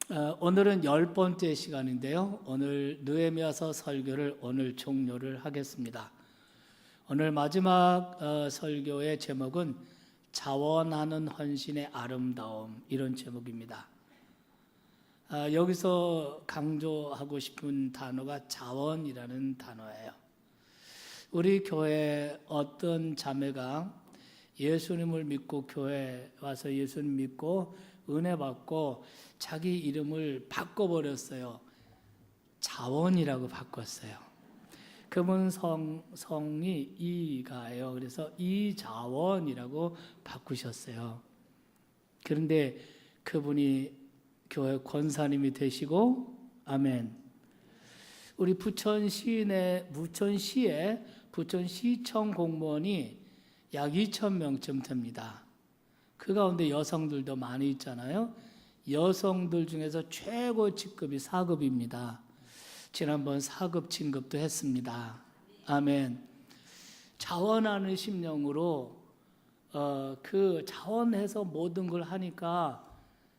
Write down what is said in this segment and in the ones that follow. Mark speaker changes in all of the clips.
Speaker 1: 오늘은 10번째 시간인데요. 오늘 느헤미야서 설교를 오늘 종료를 하겠습니다. 오늘 마지막 설교의 제목은 자원하는 헌신의 아름다움, 이런 제목입니다. 여기서 강조하고 싶은 단어가 자원이라는 단어예요. 우리 교회 어떤 자매가 예수님을 믿고 교회 와서 예수님 믿고 은혜 받고 자기 이름을 바꿔버렸어요. 자원이라고 바꿨어요. 그분 성이 이가예요. 그래서 이자원이라고 바꾸셨어요. 그런데 그분이 교회 권사님이 되시고, 아멘. 우리 부천시에 부천시청 공무원이 약 2,000명쯤 됩니다. 그 가운데 여성들도 많이 있잖아요. 여성들 중에서 최고 직급이 4급입니다. 지난번 4급 진급도 했습니다. 아멘. 자원하는 심령으로 그 자원해서 모든 걸 하니까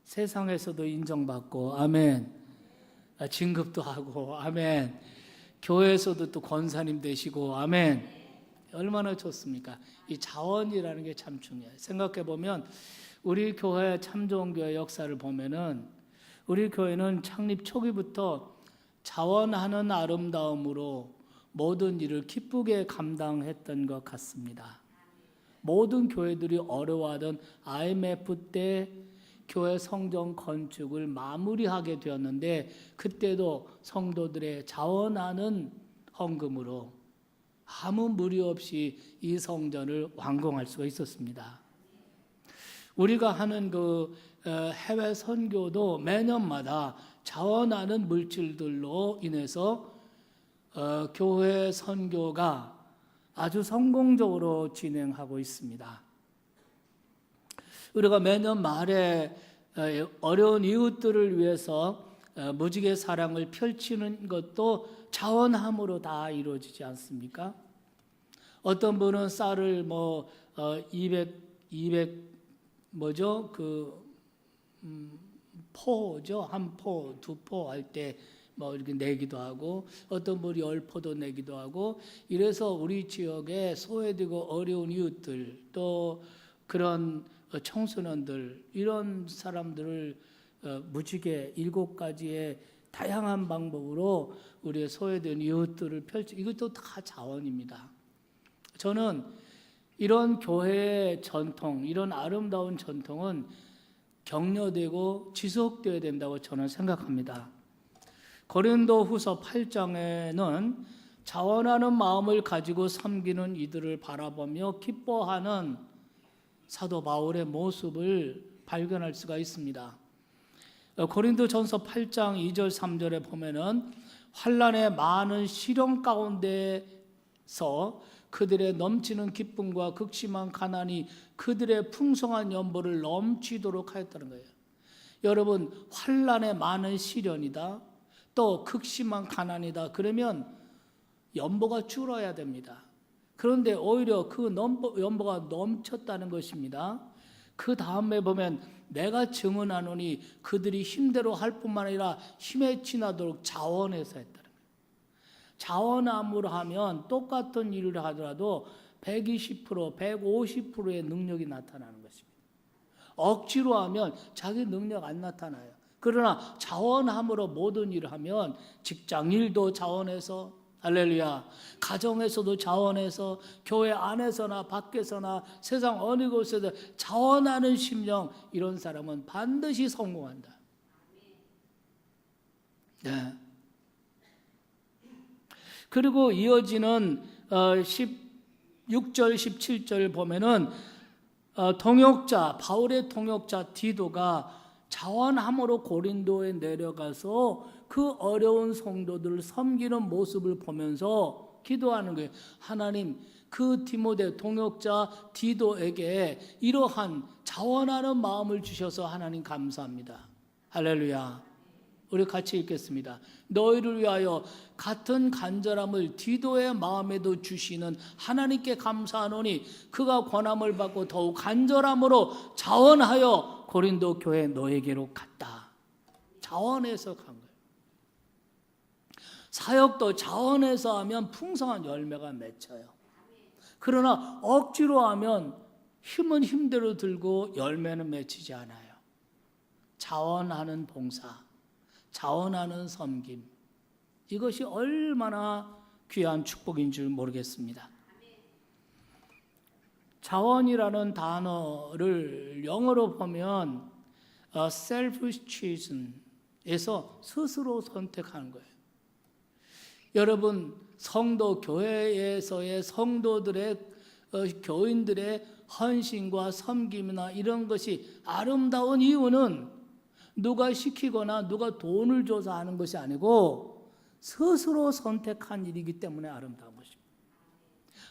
Speaker 1: 세상에서도 인정받고, 아멘. 진급도 하고, 아멘. 교회에서도 또 권사님 되시고, 아멘. 얼마나 좋습니까? 이 자원이라는 게 참 중요해요. 생각해 보면 우리 교회 참 좋은 교회 역사를 보면은 우리 교회는 창립 초기부터 자원하는 아름다움으로 모든 일을 기쁘게 감당했던 것 같습니다. 모든 교회들이 어려워하던 IMF 때 교회 성전 건축을 마무리하게 되었는데 그때도 성도들의 자원하는 헌금으로 아무 무리 없이 이 성전을 완공할 수가 있었습니다. 우리가 하는 그 해외 선교도 매년마다 자원하는 물질들로 인해서 교회 선교가 아주 성공적으로 진행하고 있습니다. 우리가 매년 말에 어려운 이웃들을 위해서 무지개 사랑을 펼치는 것도 자원함으로 다 이루어지지 않습니까? 어떤 분은 쌀을 200 뭐죠? 포죠. 한 포, 두 포 할 때 이렇게 내기도 하고, 어떤 분이 10포도 내기도 하고, 이래서 우리 지역에 소외되고 어려운 이웃들, 또 그런 청소년들, 이런 사람들을 무지개 7가지의 다양한 방법으로 우리의 소외된 이웃들을 이것도 다 자원입니다. 저는 이런 교회의 전통, 이런 아름다운 전통은 격려되고 지속되어야 된다고 저는 생각합니다. 고린도후서 8장에는 자원하는 마음을 가지고 섬기는 이들을 바라보며 기뻐하는 사도 바울의 모습을 발견할 수가 있습니다. 고린도전서 8장 2절 3절에 보면은 환난의 많은 시련 가운데서 그들의 넘치는 기쁨과 극심한 가난이 그들의 풍성한 연보를 넘치도록 하였다는 거예요. 여러분, 환난의 많은 시련이다, 또 극심한 가난이다, 그러면 연보가 줄어야 됩니다. 그런데 오히려 그 연보가 넘쳤다는 것입니다. 그 다음에 보면 내가 증언하노니 그들이 힘대로 할 뿐만 아니라 힘에 지나도록 자원해서 했다는 거예요. 자원함으로 하면 똑같은 일을 하더라도 120%, 150%의 능력이 나타나는 것입니다. 억지로 하면 자기 능력 안 나타나요. 그러나 자원함으로 모든 일을 하면 직장 일도 자원해서, 할렐루야, 가정에서도 자원해서, 교회 안에서나 밖에서나 세상 어느 곳에도 자원하는 심령, 이런 사람은 반드시 성공한다. 네. 그리고 이어지는 16절 17절 보면은 바울의 동역자 디도가 자원함으로 고린도에 내려가서 그 어려운 성도들을 섬기는 모습을 보면서 기도하는 거예요. 하나님, 그 디모데 동역자 디도에게 이러한 자원하는 마음을 주셔서 하나님 감사합니다. 할렐루야. 우리 같이 읽겠습니다. 너희를 위하여 같은 간절함을 디도의 마음에도 주시는 하나님께 감사하노니 그가 권함을 받고 더욱 간절함으로 자원하여 고린도 교회 너에게로 갔다. 자원해서 간 거예요. 사역도 자원해서 하면 풍성한 열매가 맺혀요. 그러나 억지로 하면 힘은 힘대로 들고 열매는 맺히지 않아요. 자원하는 봉사, 자원하는 섬김, 이것이 얼마나 귀한 축복인 줄 모르겠습니다. 자원이라는 단어를 영어로 보면 selfish choisen에서 스스로 선택하는 거예요. 여러분, 성도 교회에서의 성도들의 교인들의 헌신과 섬김이나 이런 것이 아름다운 이유는 누가 시키거나 누가 돈을 줘서 하는 것이 아니고 스스로 선택한 일이기 때문에 아름다운 것입니다.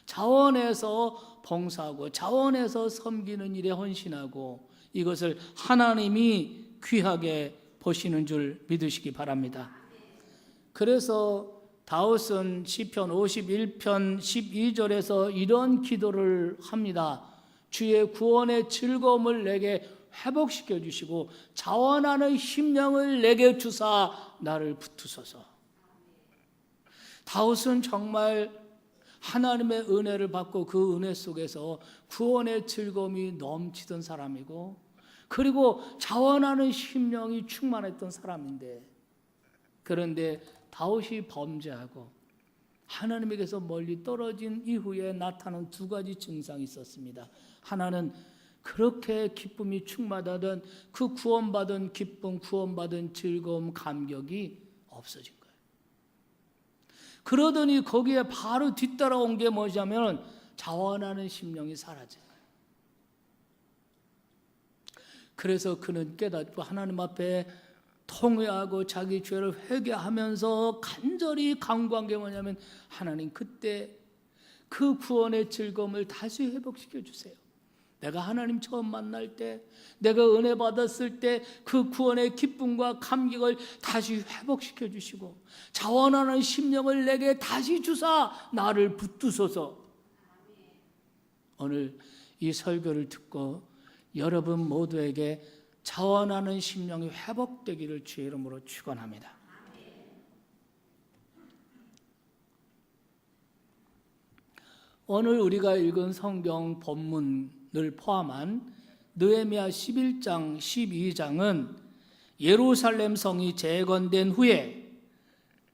Speaker 1: 자원해서 봉사하고 자원해서 섬기는 일에 헌신하고 이것을 하나님이 귀하게 보시는 줄 믿으시기 바랍니다. 그래서 다윗은 시편 51편 12절에서 이런 기도를 합니다. 주의 구원의 즐거움을 내게 회복시켜 주시고 자원하는 심령을 내게 주사 나를 붙드소서. 다윗은 정말 하나님의 은혜를 받고 그 은혜 속에서 구원의 즐거움이 넘치던 사람이고, 그리고 자원하는 심령이 충만했던 사람인데, 그런데 다윗이 범죄하고 하나님에게서 멀리 떨어진 이후에 나타난 두 가지 증상이 있었습니다. 하나는 그렇게 기쁨이 충만하던 그 구원받은 기쁨, 구원받은 즐거움, 감격이 없어진 거예요. 그러더니 거기에 바로 뒤따라온 게 뭐냐면 자원하는 심령이 사라진 거예요. 그래서 그는 깨닫고 하나님 앞에 통회하고 자기 죄를 회개하면서 간절히 간구한 게 뭐냐면, 하나님, 그때 그 구원의 즐거움을 다시 회복시켜 주세요. 내가 하나님 처음 만날 때, 내가 은혜 받았을 때 그 구원의 기쁨과 감격을 다시 회복시켜 주시고 자원하는 심령을 내게 다시 주사 나를 붙드소서. 오늘 이 설교를 듣고 여러분 모두에게 자원하는 심령이 회복되기를 주의 이름으로 축원합니다. 오늘 우리가 읽은 성경 본문을 포함한 느헤미야 11장, 12장은 예루살렘 성이 재건된 후에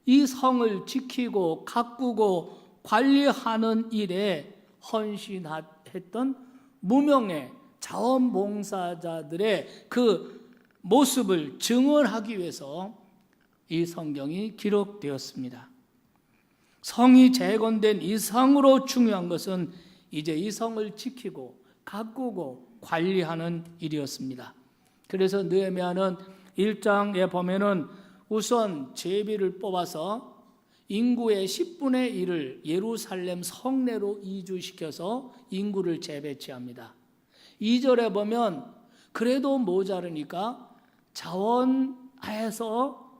Speaker 1: 이 성을 지키고 가꾸고 관리하는 일에 헌신했던 무명의 자원봉사자들의 그 모습을 증언하기 위해서 이 성경이 기록되었습니다. 성이 재건된 이상으로 중요한 것은 이제 이 성을 지키고 가꾸고 관리하는 일이었습니다. 그래서 느헤미야는 1장에 보면은 우선 제비를 뽑아서 인구의 10분의 1을 예루살렘 성내로 이주시켜서 인구를 재배치합니다. 2절에 보면 그래도 모자르니까 자원해서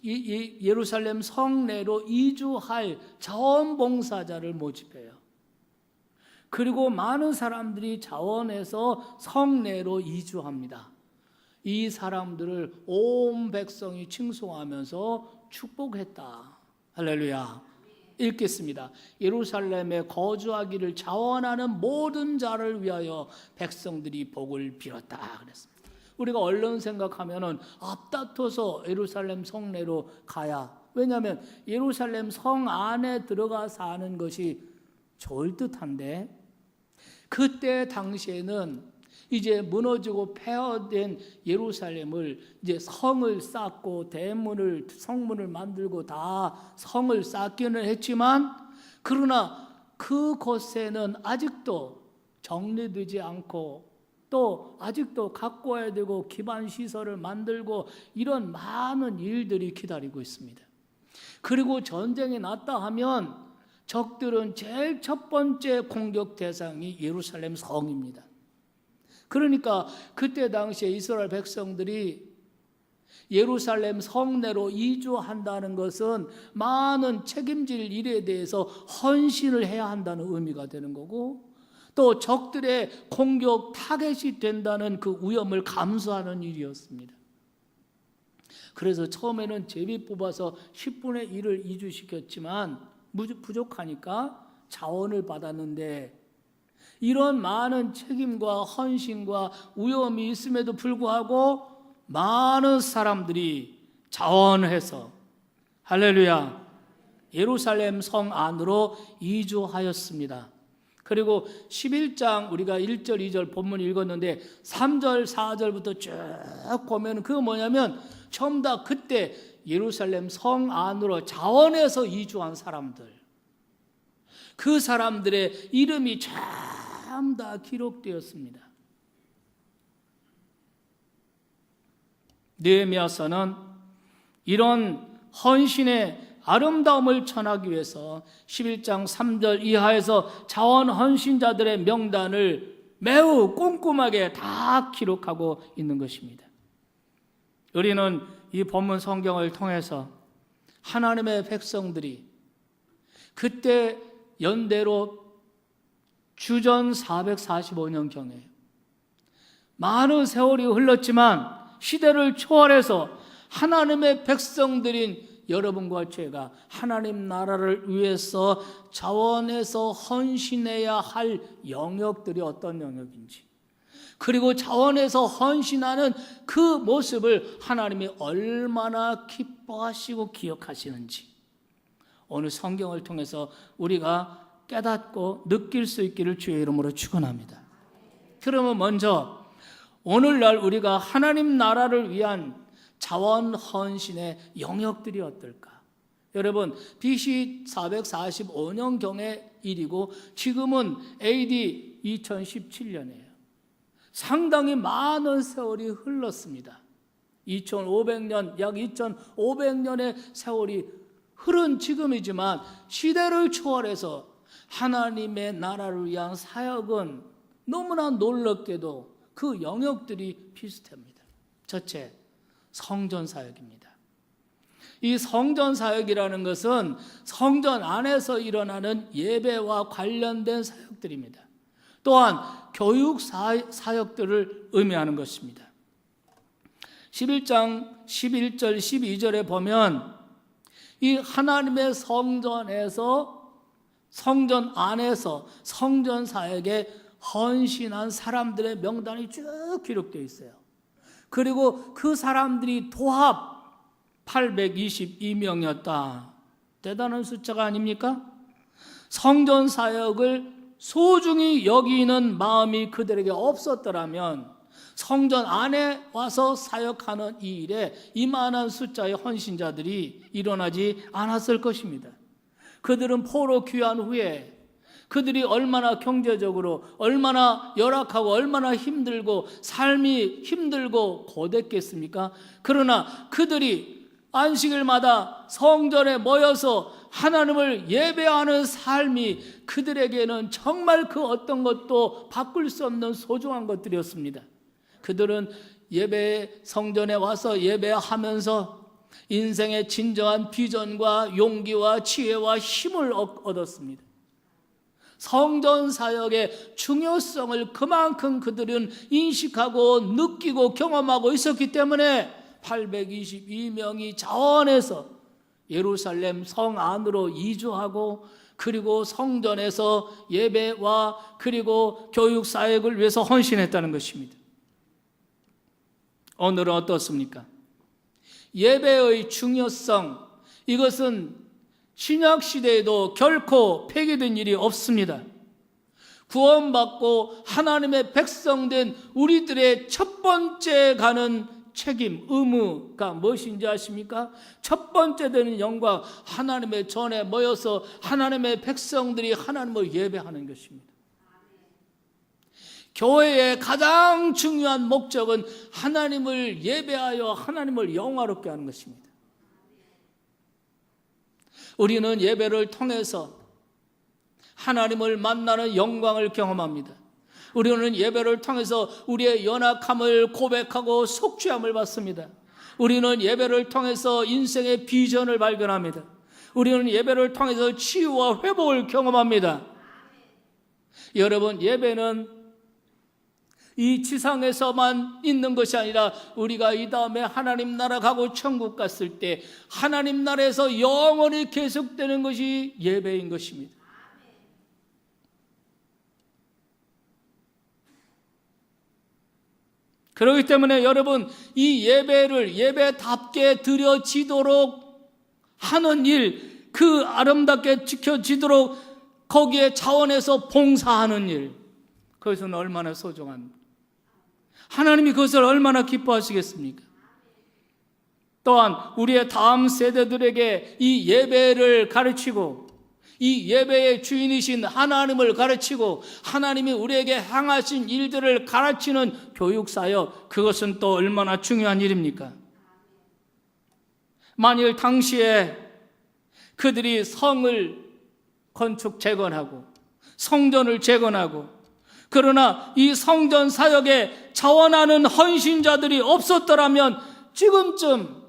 Speaker 1: 예루살렘 성내로 이주할 자원봉사자를 모집해요. 그리고 많은 사람들이 자원해서 성내로 이주합니다. 이 사람들을 온 백성이 칭송하면서 축복했다. 할렐루야. 읽겠습니다. 예루살렘에 거주하기를 자원하는 모든 자를 위하여 백성들이 복을 빌었다 그랬습니다. 우리가 얼른 생각하면은 앞다퉈서 예루살렘 성내로 가야, 왜냐하면 예루살렘 성 안에 들어가 사는 것이 좋을 듯한데, 그때 당시에는 이제 무너지고 폐허된 예루살렘을 이제 성을 쌓고 대문을, 성문을 만들고 다 성을 쌓기는 했지만, 그러나 그곳에는 아직도 정리되지 않고 또 아직도 가꿔야 되고 기반 시설을 만들고 이런 많은 일들이 기다리고 있습니다. 그리고 전쟁이 났다 하면 적들은 제일 첫 번째 공격 대상이 예루살렘 성입니다. 그러니까 그때 당시에 이스라엘 백성들이 예루살렘 성내로 이주한다는 것은 많은 책임질 일에 대해서 헌신을 해야 한다는 의미가 되는 거고, 또 적들의 공격 타겟이 된다는 그 위험을 감수하는 일이었습니다. 그래서 처음에는 제비 뽑아서 10분의 1을 이주시켰지만 부족하니까 자원을 받았는데, 이런 많은 책임과 헌신과 위험이 있음에도 불구하고 많은 사람들이 자원해서 할렐루야 예루살렘 성 안으로 이주하였습니다. 그리고 11장 우리가 1절 2절 본문 읽었는데 3절 4절부터 쭉 보면 그거 뭐냐면 전부 다 그때 예루살렘 성 안으로 자원해서 이주한 사람들, 그 사람들의 이름이 전부 다 기록되었습니다. 느헤미야서는 이런 헌신의 아름다움을 전하기 위해서 11장 3절 이하에서 자원 헌신자들의 명단을 매우 꼼꼼하게 다 기록하고 있는 것입니다. 우리는 이 본문 성경을 통해서 하나님의 백성들이 그때 연대로 주전 445년경에 많은 세월이 흘렀지만 시대를 초월해서 하나님의 백성들인 여러분과 제가 하나님 나라를 위해서 자원해서 헌신해야 할 영역들이 어떤 영역인지, 그리고 자원해서 헌신하는 그 모습을 하나님이 얼마나 기뻐하시고 기억하시는지 오늘 성경을 통해서 우리가 깨닫고 느낄 수 있기를 주의 이름으로 축원합니다. 그러면 먼저 오늘날 우리가 하나님 나라를 위한 자원 헌신의 영역들이 어떨까? 여러분, BC 445년경의 일이고 지금은 AD 2017년이에요. 상당히 많은 세월이 흘렀습니다. 2500년, 약 2500년의 세월이 흐른 지금이지만 시대를 초월해서 하나님의 나라를 위한 사역은 너무나 놀랍게도 그 영역들이 비슷합니다. 첫째, 성전 사역입니다. 이 성전 사역이라는 것은 성전 안에서 일어나는 예배와 관련된 사역들입니다. 또한 교육 사역들을 의미하는 것입니다. 11장 11절 12절에 보면 이 하나님의 성전에서, 성전 안에서 성전 사역에 헌신한 사람들의 명단이 쭉 기록되어 있어요. 그리고 그 사람들이 도합 822명이었다. 대단한 숫자가 아닙니까? 성전 사역을 소중히 여기는 마음이 그들에게 없었더라면 성전 안에 와서 사역하는 이 일에 이만한 숫자의 헌신자들이 일어나지 않았을 것입니다. 그들은 포로 귀환 후에 그들이 얼마나 경제적으로 얼마나 열악하고 얼마나 힘들고 삶이 힘들고 고됐겠습니까? 그러나 그들이 안식일마다 성전에 모여서 하나님을 예배하는 삶이 그들에게는 정말 그 어떤 것도 바꿀 수 없는 소중한 것들이었습니다. 그들은 예배 성전에 와서 예배하면서 인생의 진정한 비전과 용기와 지혜와 힘을 얻었습니다. 성전 사역의 중요성을 그만큼 그들은 인식하고 느끼고 경험하고 있었기 때문에 822명이 자원해서 예루살렘 성 안으로 이주하고 그리고 성전에서 예배와 그리고 교육 사역을 위해서 헌신했다는 것입니다. 오늘은 어떻습니까? 예배의 중요성, 이것은 신약 시대에도 결코 폐기된 일이 없습니다. 구원받고 하나님의 백성된 우리들의 첫 번째 가는 책임, 의무가 무엇인지 아십니까? 첫 번째 되는 영광, 하나님의 전에 모여서 하나님의 백성들이 하나님을 예배하는 것입니다. 교회의 가장 중요한 목적은 하나님을 예배하여 하나님을 영화롭게 하는 것입니다. 우리는 예배를 통해서 하나님을 만나는 영광을 경험합니다. 우리는 예배를 통해서 우리의 연약함을 고백하고 속죄함을 받습니다. 우리는 예배를 통해서 인생의 비전을 발견합니다. 우리는 예배를 통해서 치유와 회복을 경험합니다. 여러분, 예배는 이 지상에서만 있는 것이 아니라 우리가 이 다음에 하나님 나라 가고 천국 갔을 때 하나님 나라에서 영원히 계속되는 것이 예배인 것입니다. 그렇기 때문에 여러분, 이 예배를 예배답게 드려지도록 하는 일, 그 아름답게 지켜지도록 거기에 자원해서 봉사하는 일, 그것은 얼마나 소중합니까? 하나님이 그것을 얼마나 기뻐하시겠습니까? 또한 우리의 다음 세대들에게 이 예배를 가르치고 이 예배의 주인이신 하나님을 가르치고 하나님이 우리에게 행하신 일들을 가르치는 교육사역, 그것은 또 얼마나 중요한 일입니까? 만일 당시에 그들이 성을 건축 재건하고 성전을 재건하고 그러나 이 성전 사역에 자원하는 헌신자들이 없었더라면 지금쯤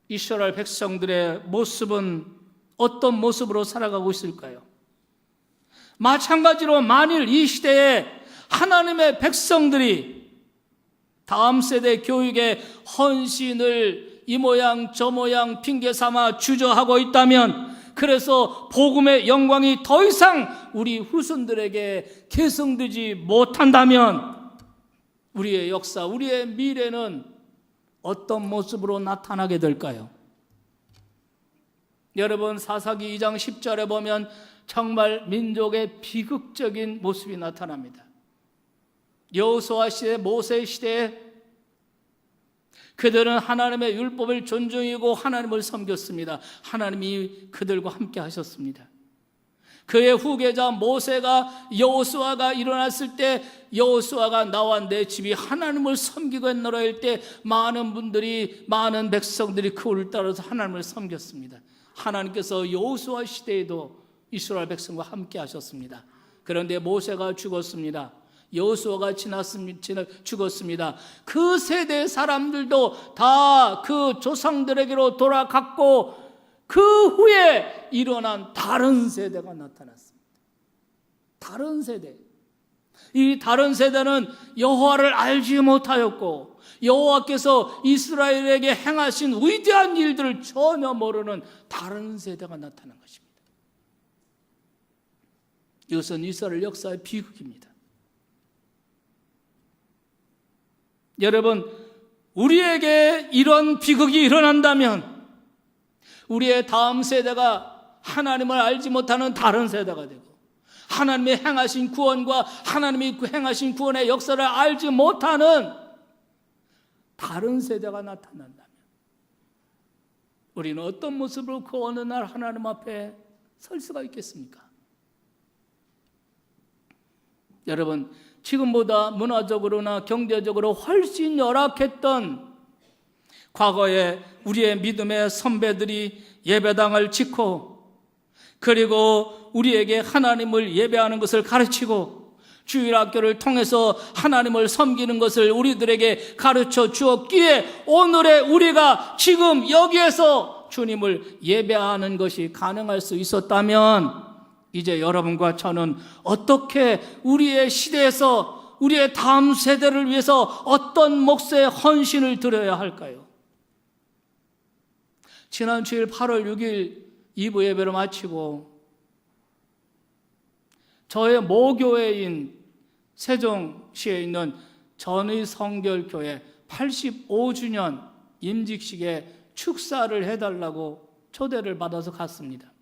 Speaker 1: 이스라엘 백성들의 모습은 어떤 모습으로 살아가고 있을까요? 마찬가지로 만일 이 시대에 하나님의 백성들이 다음 세대 교육에 헌신을 이 모양 저 모양 핑계 삼아 주저하고 있다면, 그래서 복음의 영광이 더 이상 우리 후손들에게 계승되지 못한다면 우리의 역사, 우리의 미래는 어떤 모습으로 나타나게 될까요? 여러분, 사사기 2장 10절에 보면 정말 민족의 비극적인 모습이 나타납니다. 여호수아 시대, 모세 시대에 그들은 하나님의 율법을 존중하고 하나님을 섬겼습니다. 하나님이 그들과 함께 하셨습니다. 그의 후계자 모세가, 여호수아가 일어났을 때 여호수아가 나와 내 집이 하나님을 섬기겠노라 할 때 많은 분들이, 많은 백성들이 그를 따라서 하나님을 섬겼습니다. 하나님께서 여호수아 시대에도 이스라엘 백성과 함께 하셨습니다. 그런데 모세가 죽었습니다. 여호수아가 죽었습니다. 그 세대 사람들도 다 그 조상들에게로 돌아갔고 그 후에 일어난 다른 세대가 나타났습니다. 다른 세대. 이 다른 세대는 여호와를 알지 못하였고 여호와께서 이스라엘에게 행하신 위대한 일들을 전혀 모르는 다른 세대가 나타난 것입니다. 이것은 이스라엘 역사의 비극입니다. 여러분, 우리에게 이런 비극이 일어난다면 우리의 다음 세대가 하나님을 알지 못하는 다른 세대가 되고 하나님이 행하신 구원과 하나님이 행하신 구원의 역사를 알지 못하는 다른 세대가 나타난다면 우리는 어떤 모습으로 그 어느 날 하나님 앞에 설 수가 있겠습니까? 여러분, 지금보다 문화적으로나 경제적으로 훨씬 열악했던 과거에 우리의 믿음의 선배들이 예배당을 짓고 그리고 우리에게 하나님을 예배하는 것을 가르치고 주일학교를 통해서 하나님을 섬기는 것을 우리들에게 가르쳐 주었기에 오늘의 우리가 지금 여기에서 주님을 예배하는 것이 가능할 수 있었다면 이제 여러분과 저는 어떻게 우리의 시대에서 우리의 다음 세대를 위해서 어떤 몫의 헌신을 드려야 할까요? 지난 주일 8월 6일 2부 예배를 마치고 저의 모교회인 세종시에 있는 전의성결교회 85주년 임직식에 축사를 해달라고 초대를 받아서 갔습니다.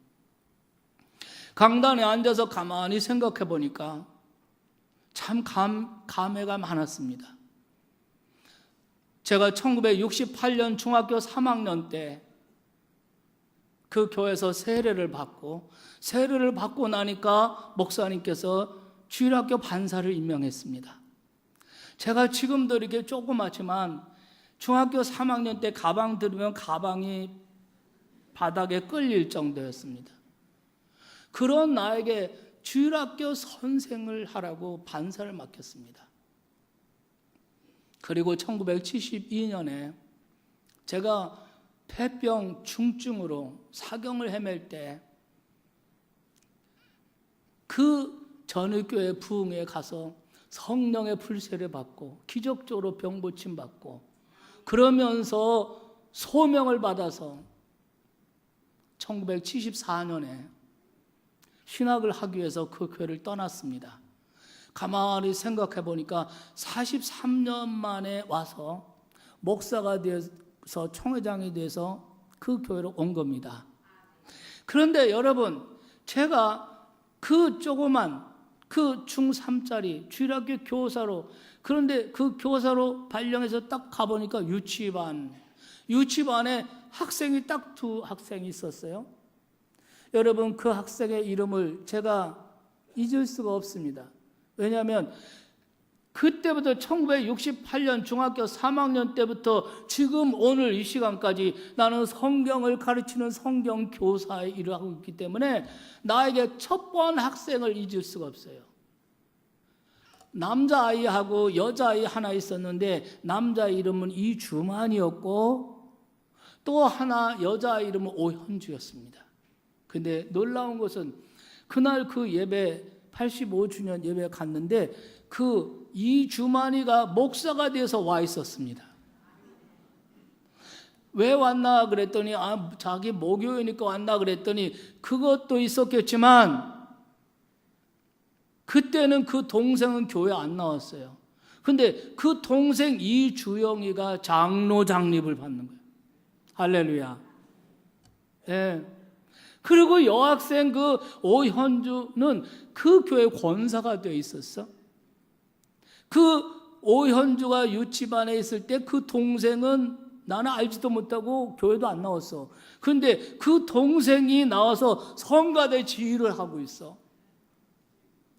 Speaker 1: 강단에 앉아서 가만히 생각해 보니까 참 감회가 많았습니다. 제가 1968년 중학교 3학년 때 그 교회에서 세례를 받고 나니까 목사님께서 주일학교 반사를 임명했습니다. 제가 지금도 이렇게 조그맣지만 중학교 3학년 때 가방 들으면 가방이 바닥에 끌릴 정도였습니다. 그런 나에게 주일학교 선생을 하라고 반사를 맡겼습니다. 그리고 1972년에 제가 폐병 중증으로 사경을 헤맬 때 그 전의교회 부흥회에 가서 성령의 불세례 받고 기적적으로 병 고침 받고 그러면서 소명을 받아서 1974년에 신학을 하기 위해서 그 교회를 떠났습니다. 가만히 생각해 보니까 43년 만에 와서 목사가 돼서 총회장이 돼서 그 교회로 온 겁니다. 그런데 여러분, 제가 그 조그만 그 중3짜리 주일학교 교사로, 그런데 그 교사로 발령해서 딱 가보니까 유치반에 학생이 딱 2학생이 있었어요. 여러분, 그 학생의 이름을 제가 잊을 수가 없습니다. 왜냐하면 그때부터 1968년 중학교 3학년 때부터 지금 오늘 이 시간까지 나는 성경을 가르치는 성경 교사의 일을 하고 있기 때문에 나에게 첫 번 학생을 잊을 수가 없어요. 남자아이하고 여자아이 하나 있었는데 남자 이름은 이주만이었고 또 하나 여자 이름은 오현주였습니다. 근데 놀라운 것은 그날 그 예배 85주년 예배 갔는데 그 이주만이가 목사가 돼서 와 있었습니다. 왜 왔나 그랬더니 자기 모교이니까 왔나 그랬더니 그것도 있었겠지만 그때는 그 동생은 교회 안 나왔어요. 근데 그 동생 이주영이가 장로 장립을 받는 거예요. 할렐루야. 예. 그리고 여학생 그 오현주는 그 교회 권사가 되어 있었어. 그 오현주가 유치반에 있을 때 그 동생은 나는 알지도 못하고 교회도 안 나왔어. 그런데 그 동생이 나와서 성가대 지휘를 하고 있어.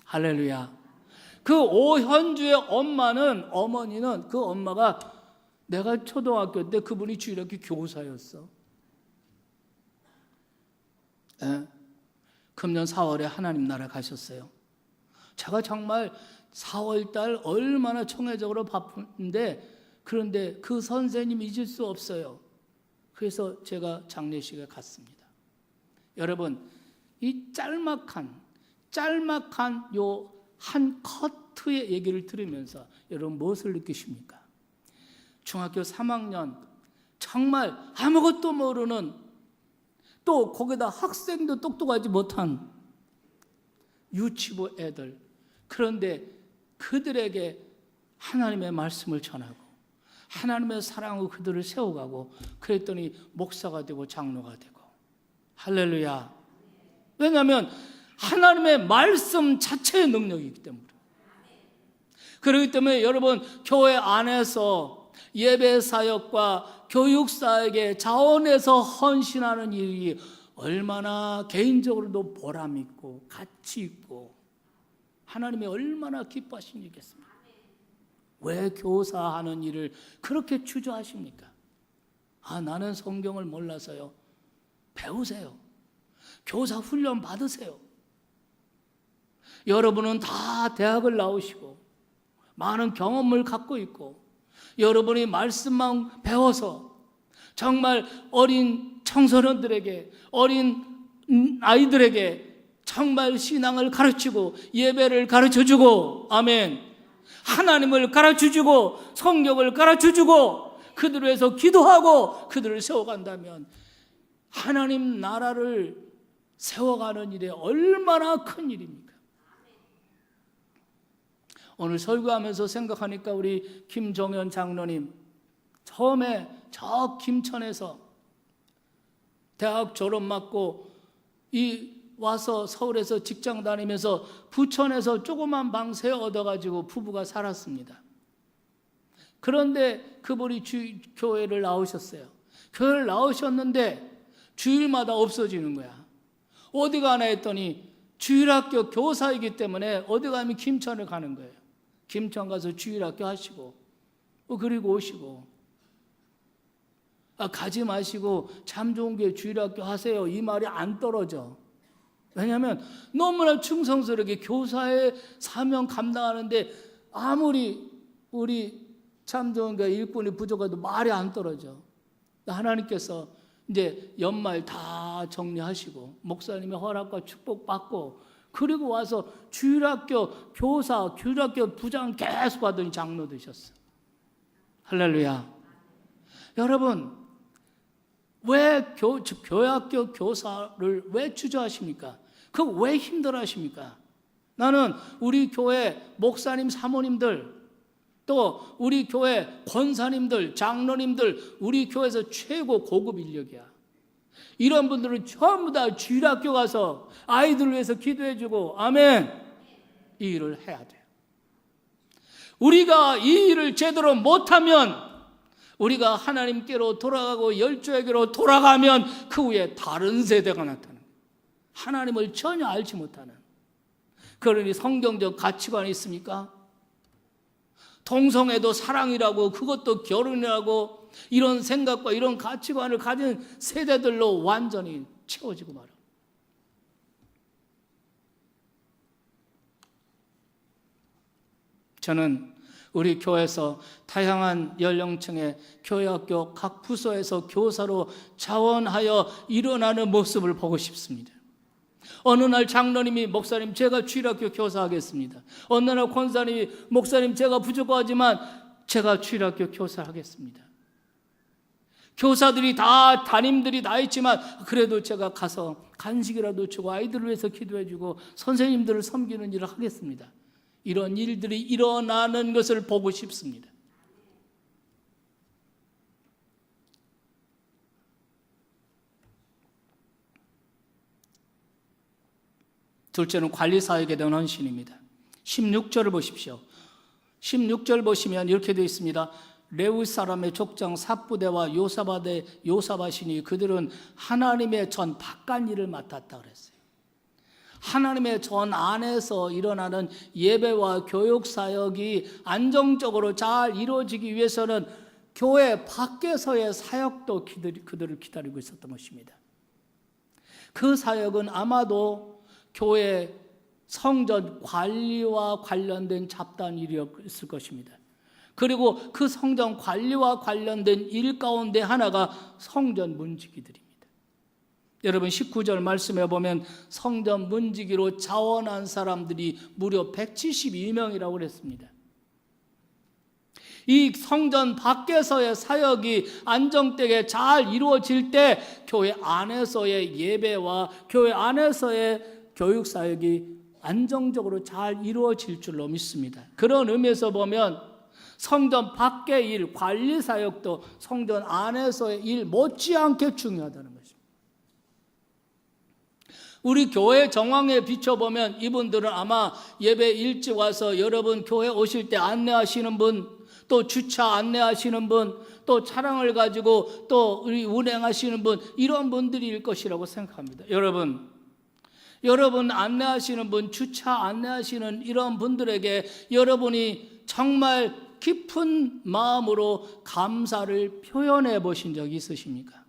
Speaker 1: 할렐루야. 그 오현주의 어머니는 그 엄마가 내가 초등학교 때 그분이 주일학교 교사였어. 예. 금년 4월에 하나님 나라 가셨어요. 제가 정말 4월달 얼마나 총회적으로 바쁜데 그런데 그 선생님 잊을 수 없어요. 그래서 제가 장례식에 갔습니다. 여러분, 이 짤막한 요 한 커트의 얘기를 들으면서 여러분 무엇을 느끼십니까? 중학교 3학년 정말 아무것도 모르는 또 거기다 학생도 똑똑하지 못한 유치부 애들, 그런데 그들에게 하나님의 말씀을 전하고 하나님의 사랑으로 그들을 세워가고 그랬더니 목사가 되고 장로가 되고. 할렐루야. 왜냐하면 하나님의 말씀 자체의 능력이기 때문에. 그렇기 때문에 여러분, 교회 안에서 예배 사역과 교육 사역에 자원해서 헌신하는 일이 얼마나 개인적으로도 보람 있고 가치 있고 하나님이 얼마나 기뻐하신 일이겠습니까? 왜 교사하는 일을 그렇게 주저하십니까? 나는 성경을 몰라서요. 배우세요. 교사 훈련 받으세요. 여러분은 다 대학을 나오시고 많은 경험을 갖고 있고 여러분이 말씀만 배워서 정말 어린 청소년들에게, 어린 아이들에게 정말 신앙을 가르치고 예배를 가르쳐주고, 아멘, 하나님을 가르쳐주고 성경을 가르쳐주고 그들을 위해서 기도하고 그들을 세워간다면 하나님 나라를 세워가는 일에 얼마나 큰 일입니까? 오늘 설교하면서 생각하니까 우리 김종현 장로님 처음에 저 김천에서 대학 졸업 맞고 와서 서울에서 직장 다니면서 부천에서 조그만 방 세 얻어가지고 부부가 살았습니다. 그런데 그분이 교회를 나오셨어요. 교회를 나오셨는데 주일마다 없어지는 거야. 어디 가나 했더니 주일학교 교사이기 때문에 어디 가면 김천을 가는 거예요. 김천 가서 주일학교 하시고 그리고 오시고, 가지 마시고 참 좋은 게 주일학교 하세요, 이 말이 안 떨어져. 왜냐하면 너무나 충성스럽게 교사의 사명 감당하는데 아무리 우리 참 좋은 게 일꾼이 부족해도 말이 안 떨어져. 하나님께서 이제 연말 다 정리하시고 목사님의 허락과 축복 받고 그리고 와서 주일학교 교사, 주일학교 부장 계속 하더니 장로 되셨어요. 할렐루야. 여러분, 왜 교학교 교사를 왜 주저하십니까? 그거 왜 힘들어하십니까? 나는 우리 교회 목사님, 사모님들, 또 우리 교회 권사님들, 장로님들, 우리 교회에서 최고 고급 인력이야. 이런 분들은 전부 다 주일학교 가서 아이들을 위해서 기도해주고, 아멘, 이 일을 해야 돼요. 우리가 이 일을 제대로 못하면, 우리가 하나님께로 돌아가고 열조에게로 돌아가면 그 후에 다른 세대가 나타나는 거예요. 하나님을 전혀 알지 못하는. 그러니 성경적 가치관이 있습니까? 동성애도 사랑이라고, 그것도 결혼이라고, 이런 생각과 이런 가치관을 가진 세대들로 완전히 채워지고 말아요. 저는 우리 교회에서 다양한 연령층의 교회학교 각 부서에서 교사로 자원하여 일어나는 모습을 보고 싶습니다. 어느 날 장로님이 목사님 제가 주일학교 교사하겠습니다. 어느 날 권사님이 목사님 제가 부족하지만 제가 주일학교 교사하겠습니다. 교사들이 다 담임들이 다 있지만 그래도 제가 가서 간식이라도 주고 아이들을 위해서 기도해주고 선생님들을 섬기는 일을 하겠습니다. 이런 일들이 일어나는 것을 보고 싶습니다. 둘째는 관리사역에 대한 헌신입니다. 16절을 보십시오. 16절 보시면 이렇게 되어 있습니다. 레위 사람의 족장 삽부대와 요사밭이니 그들은 하나님의 전 바깥 일을 맡았다 그랬어요. 하나님의 전 안에서 일어나는 예배와 교육 사역이 안정적으로 잘 이루어지기 위해서는 교회 밖에서의 사역도 그들을 기다리고 있었던 것입니다. 그 사역은 아마도 교회 성전 관리와 관련된 잡다한 일이었을 것입니다. 그리고 그 성전 관리와 관련된 일 가운데 하나가 성전 문지기들입니다. 여러분 19절 말씀해 보면 성전 문지기로 자원한 사람들이 무려 172명이라고 그랬습니다. 이 성전 밖에서의 사역이 안정되게 잘 이루어질 때 교회 안에서의 예배와 교회 안에서의 교육 사역이 안정적으로 잘 이루어질 줄로 믿습니다. 그런 의미에서 보면 성전 밖의 일, 관리 사역도 성전 안에서의 일 못지않게 중요하다는 것입니다. 우리 교회 정황에 비춰보면 이분들은 아마 예배 일찍 와서 여러분 교회 오실 때 안내하시는 분, 또 주차 안내하시는 분, 또 차량을 가지고 또 운행하시는 분, 이런 분들일 것이라고 생각합니다. 여러분 안내하시는 분, 주차 안내하시는 이런 분들에게 여러분이 정말 깊은 마음으로 감사를 표현해 보신 적이 있으십니까?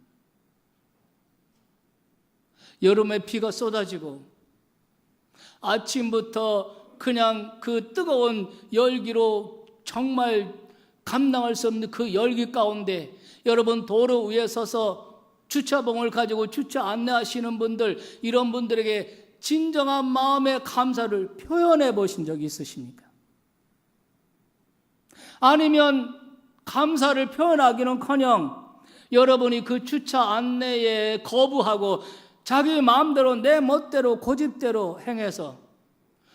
Speaker 1: 여름에 비가 쏟아지고 아침부터 그냥 그 뜨거운 열기로 정말 감당할 수 없는 그 열기 가운데 여러분 도로 위에 서서 주차봉을 가지고 주차 안내하시는 분들, 이런 분들에게 진정한 마음의 감사를 표현해 보신 적이 있으십니까? 아니면 감사를 표현하기는커녕 여러분이 그 주차 안내에 거부하고 자기 마음대로 내 멋대로 고집대로 행해서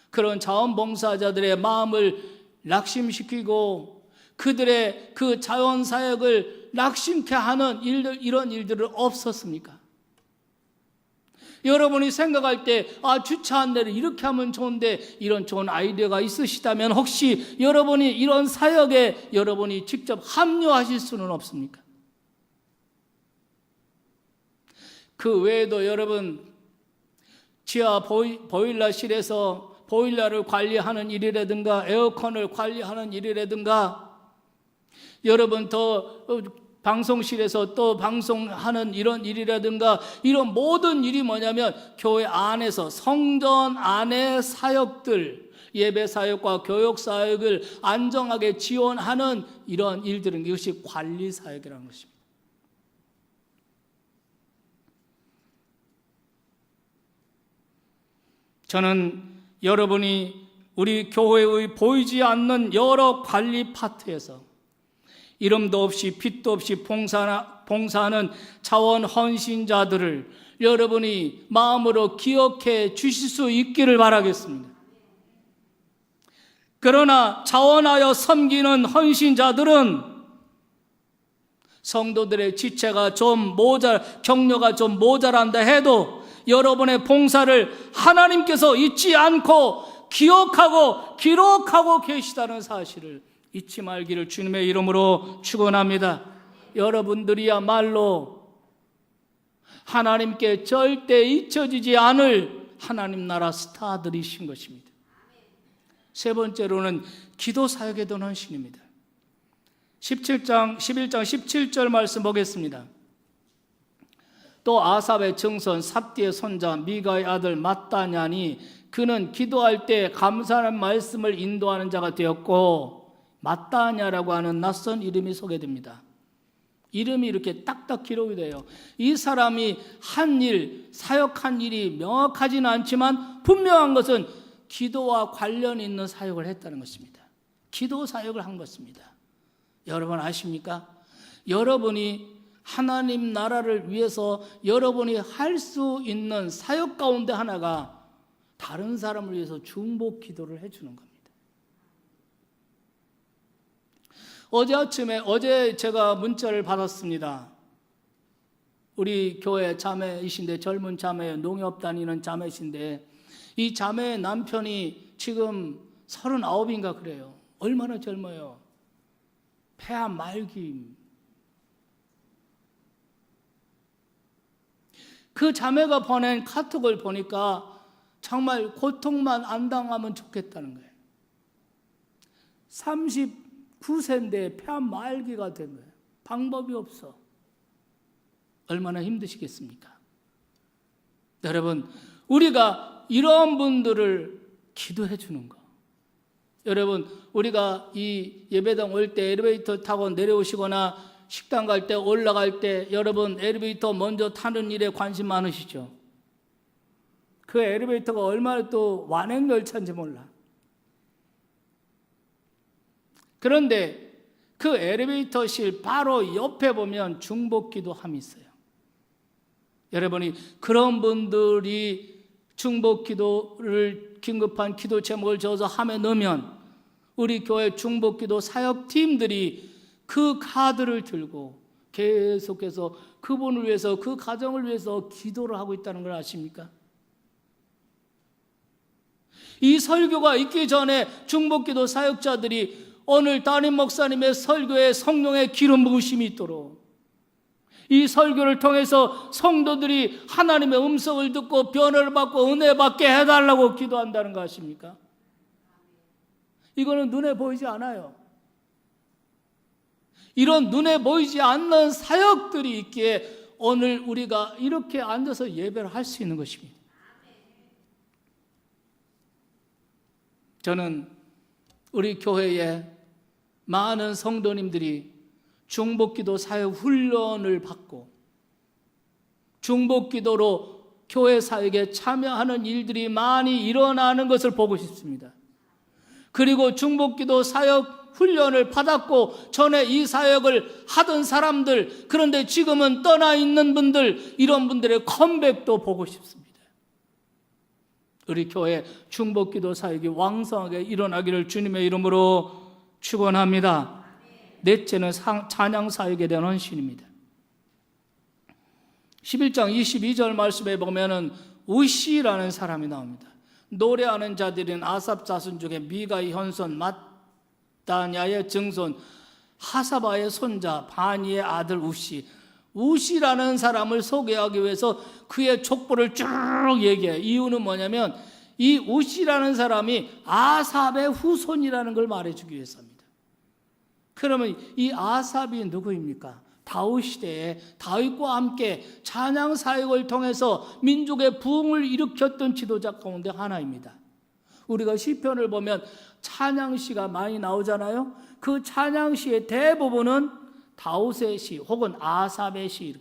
Speaker 1: 그런 자원봉사자들의 마음을 낙심시키고 그들의 그 자원사역을 낙심케 하는 일들, 이런 일들은 없었습니까? 여러분이 생각할 때 주차 안내를 이렇게 하면 좋은데 이런 좋은 아이디어가 있으시다면 혹시 여러분이 이런 사역에 여러분이 직접 합류하실 수는 없습니까? 그 외에도 여러분 지하 보일러실에서 보일러를 관리하는 일이라든가 에어컨을 관리하는 일이라든가 여러분 더 방송실에서 또 방송하는 이런 일이라든가 이런 모든 일이 뭐냐면 교회 안에서 성전 안의 사역들, 예배 사역과 교육 사역을 안정하게 지원하는 이런 일들은 이것이 관리 사역이라는 것입니다. 저는 여러분이 우리 교회의 보이지 않는 여러 관리 파트에서 이름도 없이 빛도 없이 봉사하는 자원 헌신자들을 여러분이 마음으로 기억해 주실 수 있기를 바라겠습니다. 그러나 자원하여 섬기는 헌신자들은 성도들의 지체가 격려가 좀 모자란다 해도 여러분의 봉사를 하나님께서 잊지 않고 기억하고 기록하고 계시다는 사실을 잊지 말기를 주님의 이름으로 축원합니다. 여러분들이야말로 하나님께 절대 잊혀지지 않을 하나님 나라 스타들이신 것입니다. 세 번째로는 기도 사역에 대한 헌신입니다. 11장 17절 말씀 보겠습니다. 또 아삽의 증손 삽디의 손자 미가의 아들 mat단야니 그는 기도할 때 감사하는 말씀을 인도하는 자가 되었고, mat단야라고 하는 낯선 이름이 소개됩니다. 이름이 이렇게 딱딱 기록이 돼요. 이 사람이 한 일, 사역한 일이 명확하지는 않지만 분명한 것은 기도와 관련 있는 사역을 했다는 것입니다. 기도 사역을 한 것입니다. 여러분 아십니까? 여러분이 하나님 나라를 위해서 여러분이 할 수 있는 사역 가운데 하나가 다른 사람을 위해서 중복 기도를 해주는 겁니다. 어제 제가 문자를 받았습니다. 우리 교회 자매이신데, 젊은 자매, 농협 다니는 자매이신데, 이 자매의 남편이 지금 39인가 그래요. 얼마나 젊어요. 폐암 말기. 그 자매가 보낸 카톡을 보니까 정말 고통만 안 당하면 좋겠다는 거예요. 39세인데 폐암 말기가 된 거예요. 방법이 없어. 얼마나 힘드시겠습니까? 여러분, 우리가 이런 분들을 기도해 주는 거. 여러분, 우리가 이 예배당 올 때 엘리베이터 타고 내려오시거나 식당 갈 때, 올라갈 때 여러분 엘리베이터 먼저 타는 일에 관심 많으시죠? 그 엘리베이터가 얼마나 또 완행열차인지 몰라. 그런데 그 엘리베이터실 바로 옆에 보면 중복기도함이 있어요. 여러분이 그런 분들이 중복기도를 긴급한 기도 제목을 적어서 함에 넣으면 우리 교회 중복기도 사역팀들이 그 카드를 들고 계속해서 그분을 위해서, 그 가정을 위해서 기도를 하고 있다는 걸 아십니까? 이 설교가 있기 전에 중복기도 사역자들이 오늘 담임 목사님의 설교에 성령의 기름 부으심이 있도록, 이 설교를 통해서 성도들이 하나님의 음성을 듣고 변화를 받고 은혜 받게 해달라고 기도한다는 거 아십니까? 이거는 눈에 보이지 않아요. 이런 눈에 보이지 않는 사역들이 있기에 오늘 우리가 이렇게 앉아서 예배를 할 수 있는 것입니다. 저는 우리 교회에 많은 성도님들이 중복기도 사역 훈련을 받고 중복기도로 교회 사역에 참여하는 일들이 많이 일어나는 것을 보고 싶습니다. 그리고 중복기도 사역 훈련을 받았고 전에 이 사역을 하던 사람들, 그런데 지금은 떠나 있는 분들, 이런 분들의 컴백도 보고 싶습니다. 우리 교회 중복기도 사역이 왕성하게 일어나기를 주님의 이름으로 축원합니다. 넷째는 찬양 사역에 대한 헌신입니다. 11장 22절 말씀에 보면은 우시라는 사람이 나옵니다. 노래하는 자들은 아삽 자손 중에 미가의 현손 mat단야의 증손 하사바의 손자 바니의 아들 우시라는 사람을 소개하기 위해서 그의 족보를 쭉 얘기해요. 이유는 뭐냐면 이 우시라는 사람이 아삽의 후손이라는 걸 말해주기 위해서입니다. 그러면 이 아삽이 누구입니까? 다윗 시대에 다윗과 함께 찬양 사역을 통해서 민족의 부흥을 일으켰던 지도자 가운데 하나입니다. 우리가 시편을 보면 찬양시가 많이 나오잖아요. 그 찬양시의 대부분은 다윗의 시 혹은 아삽의 시.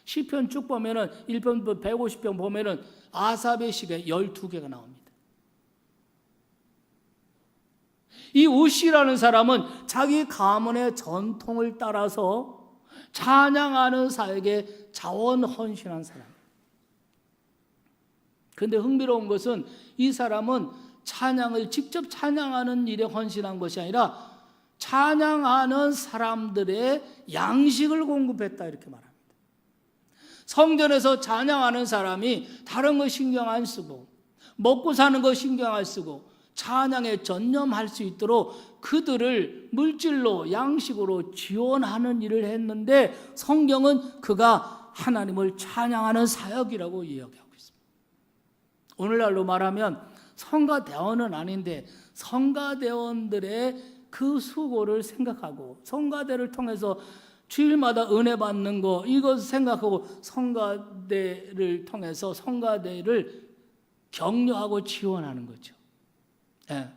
Speaker 1: 시편 쭉 보면은 1편부터 150편 보면은 아삽의 시가 12개가 나옵니다. 이 우시라는 사람은 자기 가문의 전통을 따라서 찬양하는 사역에 자원헌신한 사람. 그런데 흥미로운 것은 이 사람은 찬양을 직접 찬양하는 일에 헌신한 것이 아니라 찬양하는 사람들의 양식을 공급했다 이렇게 말합니다. 성전에서 찬양하는 사람이 다른 거 신경 안 쓰고 먹고 사는 거 신경 안 쓰고 찬양에 전념할 수 있도록 그들을 물질로 양식으로 지원하는 일을 했는데 성경은 그가 하나님을 찬양하는 사역이라고 이야기하고 있습니다. 오늘날로 말하면 성가대원은 아닌데 성가대원들의 그 수고를 생각하고 성가대를 통해서 주일마다 은혜 받는 거 이것을 생각하고 성가대를 통해서 성가대를 격려하고 지원하는 거죠. 예.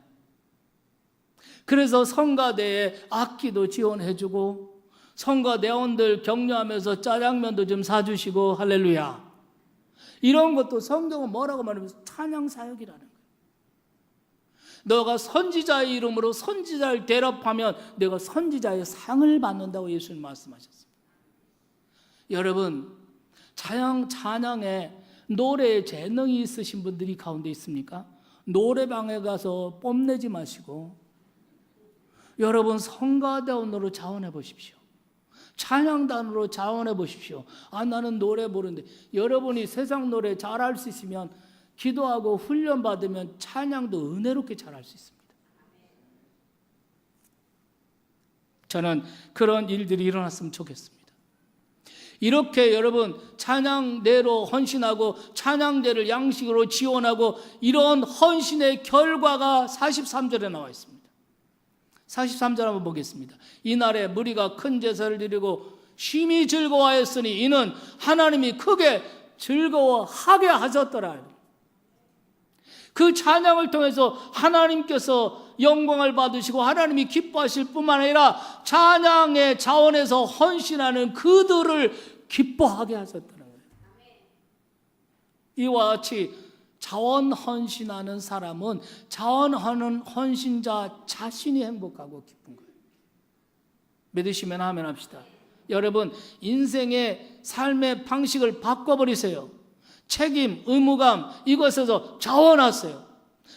Speaker 1: 그래서 성가대에 악기도 지원해주고 성가대원들 격려하면서 짜장면도 좀 사주시고 할렐루야. 이런 것도 성경은 뭐라고 말하면서 찬양 사역이라는 거예요. 너가 선지자의 이름으로 선지자를 대접하면 내가 선지자의 상을 받는다고 예수님 말씀하셨습니다. 여러분 찬양에 노래에 재능이 있으신 분들이 가운데 있습니까? 노래방에 가서 뽐내지 마시고 여러분 성가대원으로 자원해 보십시오. 찬양단으로 자원해 보십시오. 나는 노래 모르는데 여러분이 세상 노래 잘할 수 있으면 기도하고 훈련받으면 찬양도 은혜롭게 잘할 수 있습니다. 저는 그런 일들이 일어났으면 좋겠습니다. 이렇게 여러분 찬양대로 헌신하고 찬양대를 양식으로 지원하고 이런 헌신의 결과가 43절에 나와 있습니다. 43절 한번 보겠습니다. 이날에 무리가 큰 제사를 드리고 심히 즐거워하였으니 이는 하나님이 크게 즐거워하게 하셨더라. 그 찬양을 통해서 하나님께서 영광을 받으시고 하나님이 기뻐하실 뿐만 아니라 찬양의 자원에서 헌신하는 그들을 기뻐하게 하셨다는 거예요. 이와 같이 자원 헌신하는 사람은 자원하는 헌신자 자신이 행복하고 기쁜 거예요. 믿으시면 아멘 합시다. 여러분 인생의 삶의 방식을 바꿔버리세요. 책임, 의무감 이것에서 자원하세요.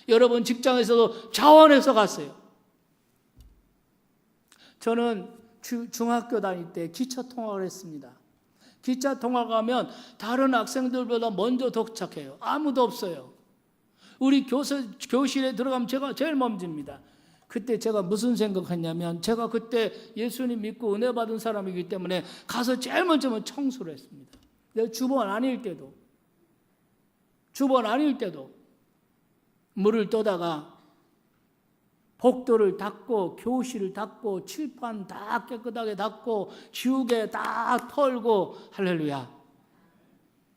Speaker 1: 여러분 직장에서도 자원해서 가세요. 저는 중학교 다닐 때 기차 통학을 했습니다. 기차 통학 가면 다른 학생들보다 먼저 도착해요. 아무도 없어요. 우리 교실에 들어가면 제가 제일 먼저입니다. 그때 제가 무슨 생각했냐면 제가 그때 예수님 믿고 은혜 받은 사람이기 때문에 가서 제일 먼저 청소를 했습니다. 내가 주번 아닐 때도 물을 떠다가 복도를 닦고 교실을 닦고 칠판 다 깨끗하게 닦고 지우개 다 털고 할렐루야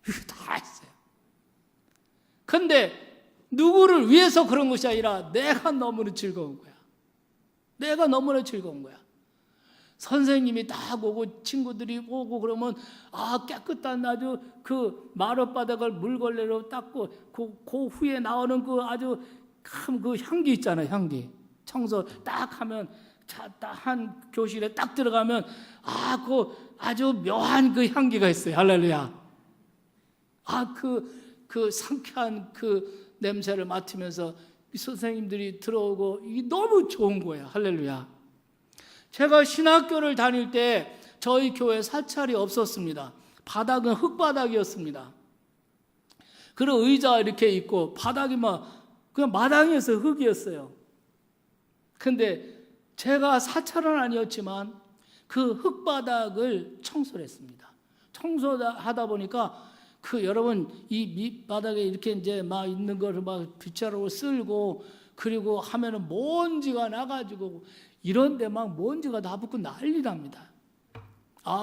Speaker 1: 이거 다 했어요. 근데 누구를 위해서 그런 것이 아니라 내가 너무나 즐거운 거야. 선생님이 다 오고 친구들이 오고 그러면 깨끗한 아주 그 마룻바닥을 물걸레로 닦고 그 후에 나오는 그 아주 큰 그 향기 있잖아요. 향기 청소 딱 하면 한 교실에 딱 들어가면 그 아주 묘한 그 향기가 있어요. 할렐루야. 그 상쾌한 그 냄새를 맡으면서 선생님들이 들어오고 이게 너무 좋은 거예요. 할렐루야. 제가 신학교를 다닐 때 저희 교회 사찰이 없었습니다. 바닥은 흙바닥이었습니다. 그리고 의자 이렇게 있고 바닥이 그냥 마당에서 흙이었어요. 근데 제가 사찰은 아니었지만 그 흙바닥을 청소를 했습니다. 청소하다 보니까 여러분 이 밑바닥에 이렇게 이제 막 있는 거를 막 빗자루로 쓸고 그리고 하면은 먼지가 나가지고 이런데 막 먼지가 다 붙고 난리 납니다.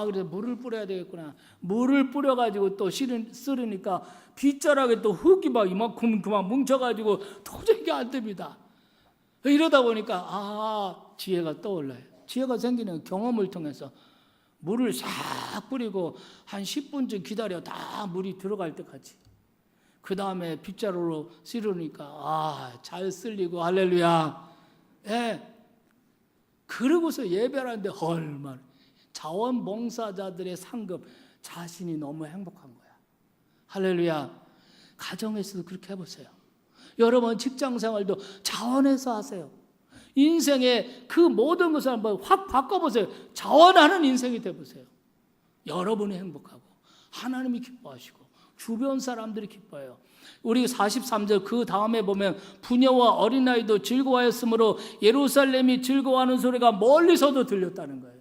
Speaker 1: 그래서 물을 뿌려야 되겠구나. 물을 뿌려가지고 또 쓰르니까 빗자락에 또 흙이 막 이만큼 그만 뭉쳐가지고 도저히 이게 안 됩니다. 이러다 보니까 지혜가 떠올라요. 지혜가 생기는 경험을 통해서 물을 싹 뿌리고 한 10분쯤 기다려 다 물이 들어갈 때까지. 그 다음에 빗자루로 쓰르니까 잘 쓸리고 할렐루야. 예. 그러고서 예배를 하는데 얼마나 자원봉사자들의 상급 자신이 너무 행복한 거야. 할렐루야. 가정에서도 그렇게 해보세요. 여러분 직장생활도 자원해서 하세요. 인생의 그 모든 것을 한번 확 바꿔보세요. 자원하는 인생이 되어보세요. 여러분이 행복하고 하나님이 기뻐하시고 주변 사람들이 기뻐해요. 우리 43절 그 다음에 보면 부녀와 어린아이도 즐거워했으므로 예루살렘이 즐거워하는 소리가 멀리서도 들렸다는 거예요.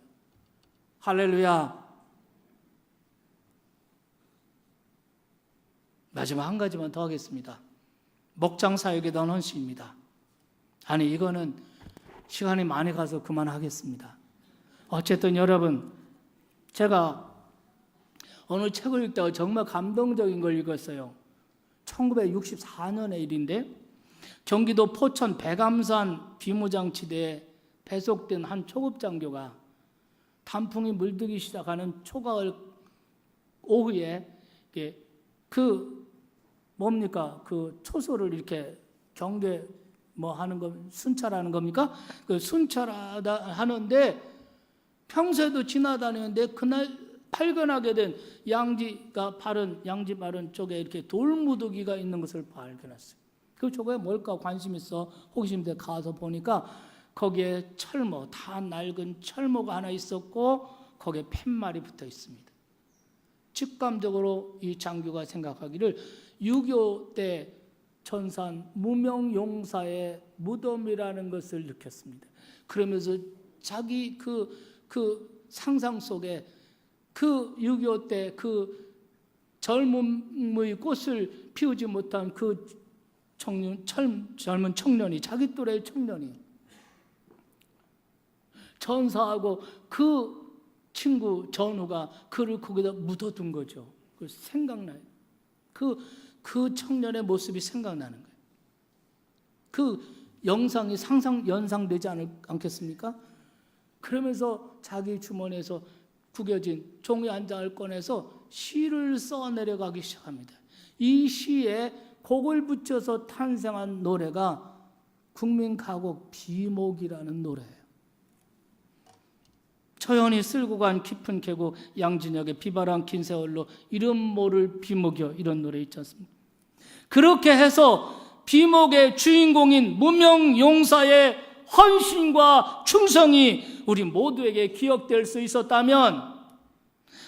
Speaker 1: 할렐루야. 마지막 한 가지만 더 하겠습니다. 목장 사역에 대한 헌신입니다. 아니 이거는 시간이 많이 가서 그만하겠습니다. 어쨌든 여러분, 제가 어느 책을 읽다가 정말 감동적인 걸 읽었어요. 1964년의 일인데 경기도 포천 백암산 비무장지대에 배속된 한 초급 장교가 단풍이 물들기 시작하는 초가을 오후에 그 초소를 이렇게 경계 하는 거 순찰하는 겁니까? 그 순찰하다 하는데 평소에도 지나다니는데 그날 발견하게 된 양지 마른 쪽에 이렇게 돌무더기가 있는 것을 발견했어요. 그 저거에 뭘까 관심 있어 호기심에 가서 보니까 거기에 다 낡은 철모가 하나 있었고 거기에 팻말이 붙어 있습니다. 직감적으로 이 장교가 생각하기를 6.25 때 천산 무명용사의 무덤이라는 것을 느꼈습니다. 그러면서 자기 그 상상 속에 그 6.25 때 그 젊음의 꽃을 피우지 못한 그 젊은 청년이, 자기 또래의 청년이 전사하고 그 친구 전우가 그를 거기다 묻어둔 거죠. 그 생각나요. 그 청년의 모습이 생각나는 거예요. 그 영상이 연상되지 않겠습니까? 그러면서 자기 주머니에서 구겨진 종이 한 장을 꺼내서 시를 써내려가기 시작합니다. 이 시에 곡을 붙여서 탄생한 노래가 국민가곡 비목이라는 노래예요. 처연히 쓸고 간 깊은 계곡 양진역의 비바람 긴 세월로 이름 모를 비목이여, 이런 노래 있지 않습니까? 그렇게 해서 비목의 주인공인 무명용사의 헌신과 충성이 우리 모두에게 기억될 수 있었다면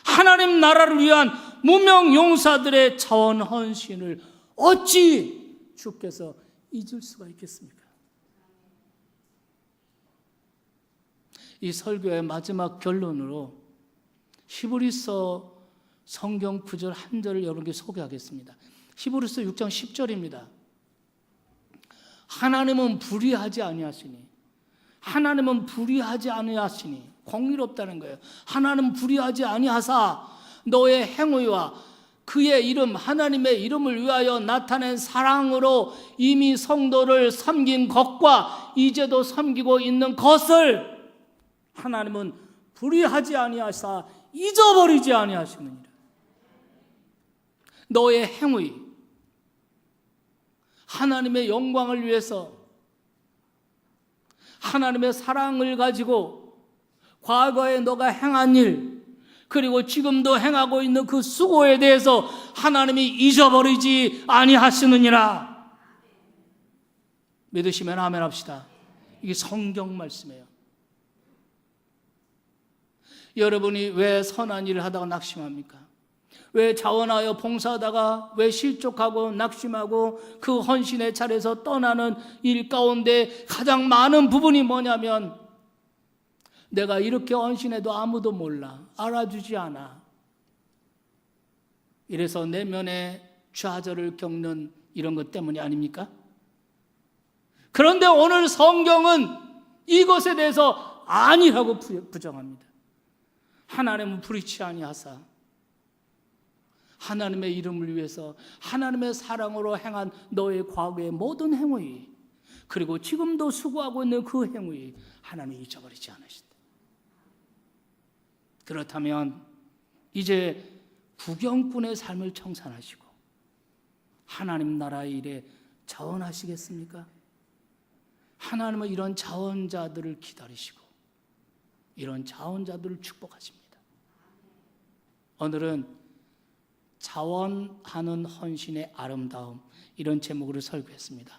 Speaker 1: 하나님 나라를 위한 무명용사들의 자원 헌신을 어찌 주께서 잊을 수가 있겠습니까? 이 설교의 마지막 결론으로 히브리서 성경 구절 한 절을 여러분께 소개하겠습니다. 히브리서 6장 10절입니다. 하나님은 불의하지 아니하시니 공의롭다는 거예요. 하나님은 불의하지 아니하사 너의 행위와 그의 이름, 하나님의 이름을 위하여 나타낸 사랑으로 이미 성도를 섬긴 것과 이제도 섬기고 있는 것을 하나님은 불의하지 아니하사 잊어버리지 아니하시느니라. 너의 행위, 하나님의 영광을 위해서 하나님의 사랑을 가지고 과거에 너가 행한 일, 그리고 지금도 행하고 있는 그 수고에 대해서 하나님이 잊어버리지 아니하시느니라. 믿으시면 아멘 합시다. 이게 성경 말씀이에요. 여러분이 왜 선한 일을 하다가 낙심합니까? 왜 자원하여 봉사하다가 왜 실족하고 낙심하고 그 헌신의 자리에서 떠나는 일 가운데 가장 많은 부분이 뭐냐면 내가 이렇게 헌신해도 아무도 몰라, 알아주지 않아. 이래서 내면에 좌절을 겪는 이런 것 때문이 아닙니까? 그런데 오늘 성경은 이것에 대해서 아니라고 부정합니다. 하나님은 불의치 아니하사 하나님의 이름을 위해서 하나님의 사랑으로 행한 너의 과거의 모든 행위, 그리고 지금도 수고하고 있는 그 행위 하나님이 잊어버리지 않으신다. 그렇다면 이제 구경꾼의 삶을 청산하시고 하나님 나라의 일에 자원하시겠습니까? 하나님은 이런 자원자들을 기다리시고 이런 자원자들을 축복하십니다. 오늘은 자원하는 헌신의 아름다움, 이런 제목으로 설교했습니다.